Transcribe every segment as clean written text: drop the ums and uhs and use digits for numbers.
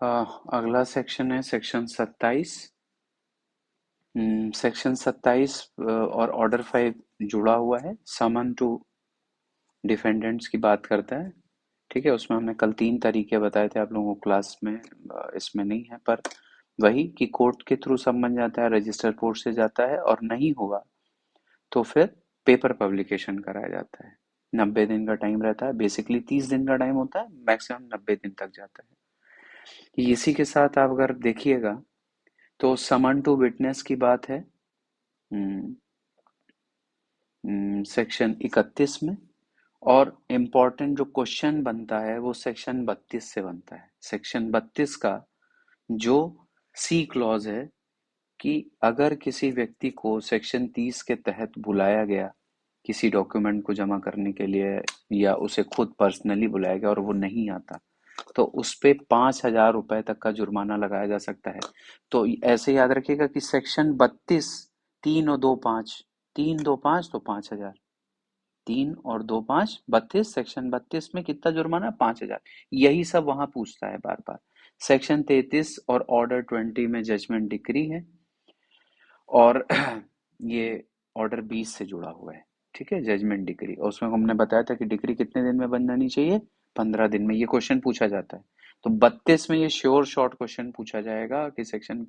अगला सेक्शन है section 27। Section 27 और ऑर्डर 5 जुड़ा हुआ है। समन टू डिफेंडेंट्स की बात करता है। ठीक है, उसमें हमने कल 3 तरीके बताए थे आप लोगों को क्लास में। इसमें नहीं है, पर वही कि कोर्ट के थ्रू समन जाता है, रजिस्टर कोर्ट से जाता है, और नहीं हुआ तो फिर पेपर पब्लिकेशन कराया जाता है। 90 दिन का टाइम रहता है, बेसिकली 30 दिन का टाइम होता है, मैक्सिमम 90 दिन तक जाता है। इसी के साथ आप अगर देखिएगा तो समन टू विटनेस की बात है सेक्शन 31 में। और इम्पोर्टेंट जो क्वेश्चन बनता है वो सेक्शन 32 से बनता है। सेक्शन 32 का जो सी क्लॉज है कि अगर किसी व्यक्ति को सेक्शन 30 के तहत बुलाया गया किसी डॉक्यूमेंट को जमा करने के लिए, या उसे खुद पर्सनली बुलाया गया और वो नहीं आता, तो उस पे 5,000 रुपए तक का जुर्माना लगाया जा सकता है। तो ऐसे याद रखिएगा कि सेक्शन 32, 3 और 2 5, 3 2 5 तो 5,000, 3 और 2 5 32, सेक्शन 32 में कितना जुर्माना? 5,000। यही सब वहां पूछता है बार बार। सेक्शन 33 और ऑर्डर 20 में जजमेंट डिक्री है, और ये ऑर्डर 20 से जुड़ा हुआ है। ठीक है, जजमेंट डिक्री, और उसमें हमने बताया था कि डिक्री कितने दिन में बन जानी चाहिए? 15 दिन में। ये क्वेश्चन पूछा जाता है। तो 32 में ये श्योर शॉर्ट क्वेश्चन पूछा जाएगा कि सेक्शन,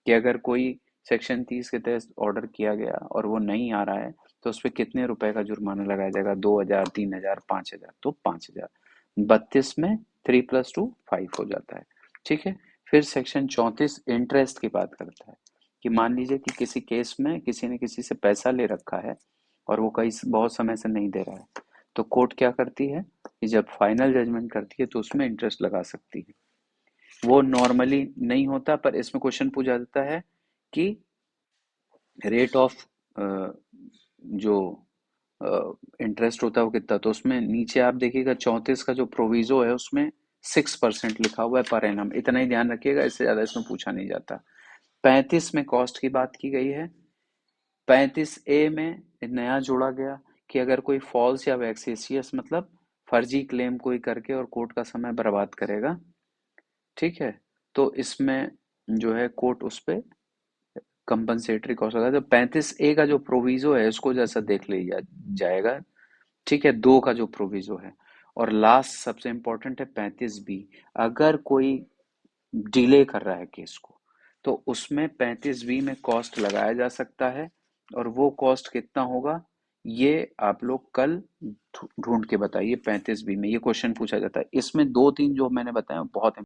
कि अगर कोई सेक्शन 30 के तहत ऑर्डर किया गया और वो नहीं आ रहा है तो उस पर कितने रुपए का जुर्माना लगाया जाएगा? 2,000, 3,000, 5,000। तो 5,000। 32 में 3+2 5 हो जाता है। ठीक है। फिर सेक्शन 34 इंटरेस्ट की बात करता है कि मान लीजिए कि किसी केस में किसी ने किसी से पैसा ले रखा है और वो कई बहुत समय से नहीं दे रहा है, तो कोर्ट क्या करती है कि जब फाइनल जजमेंट करती है तो उसमें इंटरेस्ट लगा सकती है। वो नॉर्मली नहीं होता, पर इसमें क्वेश्चन पूछा जाता है कि रेट ऑफ जो इंटरेस्ट होता है वो कितना। तो उसमें नीचे आप देखिएगा 34 का जो प्रोविजो है उसमें 6% लिखा हुआ है पर एनम। इतना ही ध्यान रखिएगा, इससे ज्यादा इसमें पूछा नहीं जाता। 35 में कॉस्ट की बात की गई है। 35A में नया जोड़ा गया कि अगर कोई फॉल्स या वैक्सेशियस, मतलब फर्जी क्लेम कोई करके और कोर्ट का समय बर्बाद करेगा, ठीक है, तो इसमें जो है कोर्ट उस पे कंपनसेटरी कॉस्ट लगा। तो 35A का जो प्रोविजो है उसको जैसा देख लिया जाएगा। ठीक है, 2 का जो प्रोविजो है। और लास्ट सबसे इंपॉर्टेंट है 35B। अगर कोई डिले कर रहा है केस को तो उसमें 35B में कॉस्ट लगाया जा सकता है। और वो कॉस्ट कितना होगा ये आप लोग कल ढूंढ के बताइए। 35B में ये क्वेश्चन पूछा जाता है। इसमें 2 3 जो मैंने बताया बहुत